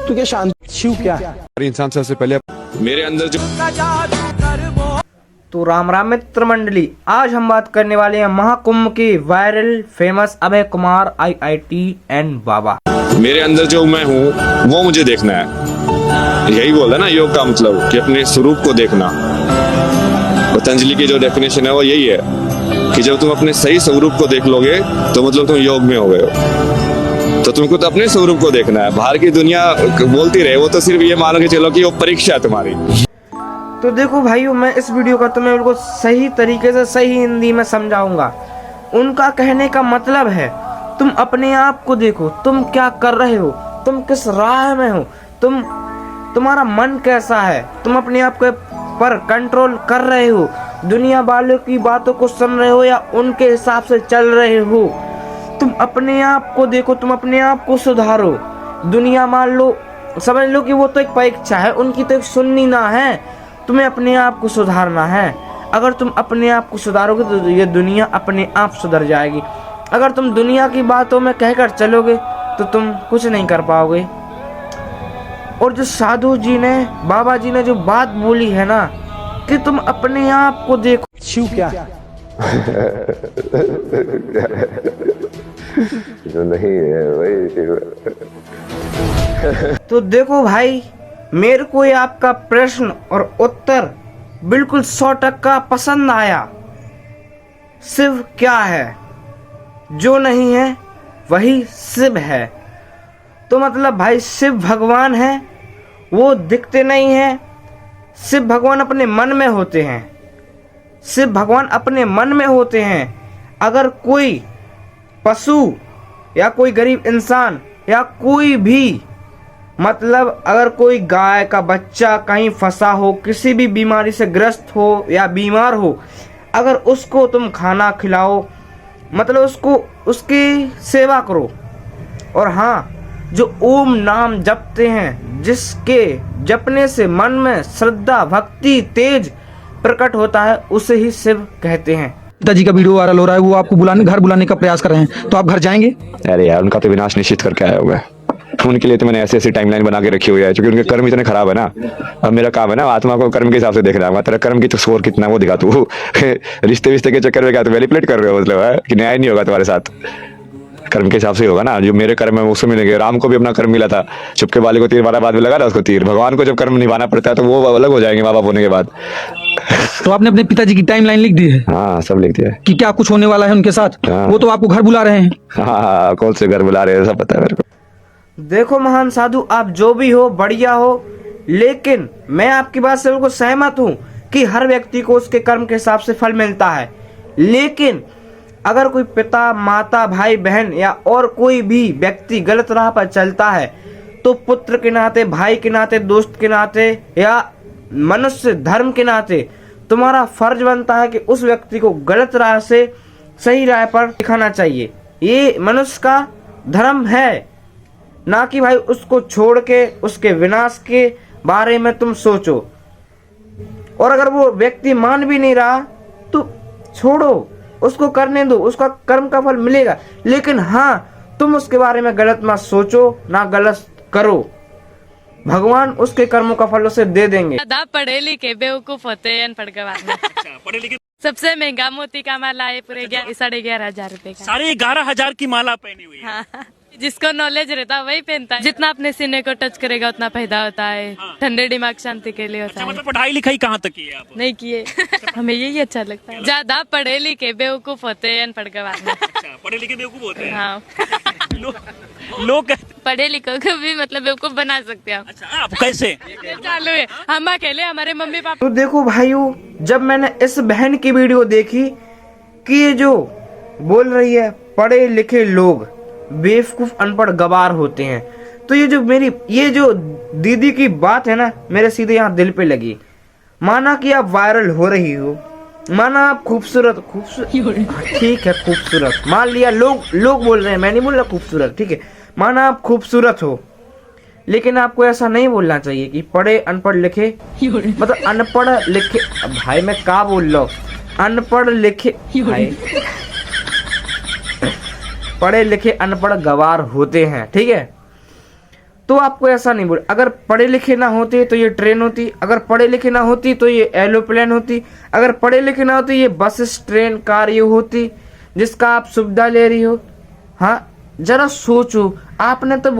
तू क्या शांत शिव क्या इंसान सबसे पहले मेरे अंदर जो तो राम राम मित्र मंडली, आज हम बात करने वाले हैं महाकुंभ के viral famous Abhay Kumar IITN बाबा। मेरे अंदर जो मैं हूँ वो मुझे देखना है। यही बोला ना योग का मतलब कि अपने स्वरूप को देखना। पतंजलि की जो डेफिनेशन है वो यही है कि जब तुम अपने सही स्वरूप को देख लोगे तो मतलब तुम योग में हो गए हो। तो तुमको तो अपने स्वरूप को देखना है। बाहर की दुनिया बोलती रहे वो तो सिर्फ ये मानो कि चलो कि वो परीक्षा है तुम्हारी। तो देखो भाइयों, मैं इस वीडियो का तुम्हें बिल्कुल सही तरीके से सही हिंदी में समझाऊंगा। उनका कहने का मतलब है तुम अपने आप को देखो, तुम क्या कर रहे हो, तुम किस राह में हो, तुम्हारा मन कैसा है, तुम अपने आप को पर कंट्रोल कर रहे हो, दुनिया वालों की बातों को सुन रहे हो या उनके हिसाब से चल रहे हो। तुम अपने आप को देखो, तुम अपने आप को सुधारो। दुनिया मान लो, समझ लो कि वो तो एक परीक्षा है, उनकी तो एक सुननी ना है, तुम्हें अपने आप को सुधारना है। अगर तुम अपने आप को सुधारोगे तो ये दुनिया अपने आप सुधर जाएगी। अगर तुम दुनिया की बातों में कहकर चलोगे तो तुम कुछ नहीं कर पाओगे। और जो साधु जी ने, बाबा जी ने जो बात बोली है ना कि तुम अपने आप को देखो, शिव क्या जो नहीं है वही। तो देखो भाई, मेरे को ये आपका प्रश्न और उत्तर बिल्कुल 100% पसंद आया। शिव क्या है? जो नहीं है वही शिव है। तो मतलब भाई शिव भगवान है, वो दिखते नहीं है। शिव भगवान अपने मन में होते हैं। शिव भगवान अपने मन में होते हैं। अगर कोई पशु या कोई गरीब इंसान या कोई भी, मतलब अगर कोई गाय का बच्चा कहीं फंसा हो, किसी भी बीमारी से ग्रस्त हो या बीमार हो, अगर उसको तुम खाना खिलाओ, मतलब उसको उसकी सेवा करो। और हाँ, जो ओम नाम जपते हैं, जिसके जपने से मन में श्रद्धा भक्ति तेज प्रकट होता है, उसे ही शिव कहते हैं। पिताजी का वीडियो वायरल हो रहा है, वो आपको घर बुलाने का प्रयास कर रहे हैं, तो आप घर जाएंगे? अरे यार, उनका तो विनाश निश्चित करके आया हुआ है। उनके लिए तो मैंने ऐसी टाइमलाइन बना के रखी हुई है, क्योंकि उनके कर्म इतने खराब है ना। अब मेरा काम है ना आत्मा को कर्म के हिसाब से देखना है। तेरा कर्म की तो स्कोर कितना वो दिखा तू। रिश्ते के चक्कर में क्या तो मैनिपुलेट कर रहे हो, मतलब है कि न्याय नहीं होगा तुम्हारे साथ। कर्म के हिसाब से होगा ना। जो मेरे कर्म है उससे मिलेंगे। राम को भी अपना कर्म मिला था, चुपके वाले को तीर मारा, बाद में लगा ना उसको तीर। भगवान को जब कर्म निभाना पड़ता है तो वो अलग हो जाएंगे माँ बाप होने के बाद। तो आपने अपने पिताजी की टाइमलाइन लिख दी है? हाँ, सब लिख दिया है कि क्या कुछ होने वाला है उनके साथ। हाँ। वो तो आपको घर बुला रहे हैं। हाँ, कौन से घर बुला रहे हैं सब पता है मेरे को। देखो महान साधु, आप जो भी हो बढ़िया हो, लेकिन मैं आपकी बात से बिल्कुल सहमत हूँ कि हर व्यक्ति को उसके कर्म के हिसाब से फल मिलता है। लेकिन अगर कोई पिता माता भाई बहन या और कोई भी व्यक्ति गलत राह पर चलता है, तो पुत्र के नाते, भाई के नाते, दोस्त के नाते या मनुष्य धर्म के नाते तुम्हारा फर्ज बनता है कि उस व्यक्ति को गलत राह से सही राह पर दिखाना चाहिए। ये मनुष्य का धर्म है, ना कि भाई उसको छोड़ के उसके विनाश के बारे में तुम सोचो। और अगर वो व्यक्ति मान भी नहीं रहा तो छोड़ो, उसको करने दो, उसका कर्म का फल मिलेगा। लेकिन हाँ, तुम उसके बारे में गलत मत सोचो, ना गलत करो। भगवान उसके कर्मों का फल उसे दे देंगे। पढ़े लिखे बेवकूफ होते हैं, अनपढ़ पढ़े लिखे। सबसे महंगा मोती का माला है पूरे 11,500 रुपए का। 11,500 की माला पहनी हुई है। हाँ। जिसको नॉलेज रहता है वही पहनता है। जितना अपने सीने को टच करेगा उतना फायदा होता है। हाँ। ठंडे दिमाग शांति के लिए होता है। मतलब पढ़ाई लिखाई कहाँ तक की है आप? नहीं किए। हमें यही अच्छा लगता है। ज्यादा पढ़े लिखे बेवकूफ होते हैं, अनपढ़ पढ़े लिखे बेवकूफ होते हैं। हाँ। लोग पढ़े लिखो को भी मतलब बेवकूफ बना सकते हैं। अच्छा, आप कैसे? चालू है, हम अकेले, हमारे मम्मी पापा। तो देखो भाइयों, जब मैंने इस बहन की वीडियो देखी कि ये जो बोल रही है पढ़े लिखे लोग बेवकूफ अनपढ़ गवार होते हैं, तो ये जो दीदी की बात है ना, मेरे सीधे यहाँ दिल पे लगी। माना कि आप वायरल हो रही हो, माना आप खूबसूरत ठीक है, खूबसूरत मान लिया, लोग बोल रहे हैं, मैं नहीं बोल रहा खूबसूरत, ठीक है। माना आप खूबसूरत हो, लेकिन आपको ऐसा नहीं बोलना चाहिए कि पढ़े अनपढ़ लिखे, मतलब अनपढ़ लिखे। भाई मैं क्या बोल रहा हूँ, अनपढ़ लिखे भाई, पढ़े लिखे अनपढ़ गवार होते हैं, ठीक है। तो आपको ऐसा नहीं बोल। अगर पढ़े लिखे ना होते तो ये ट्रेन होती, अगर पढ़े लिखे ना होती तो ये एरोप्लेन होती, अगर पढ़े लिखे ना होती ये बस ट्रेन कार ये होती जिसका आप सुविधा ले रही हो। हाँ, जरा सोचो, आपने तो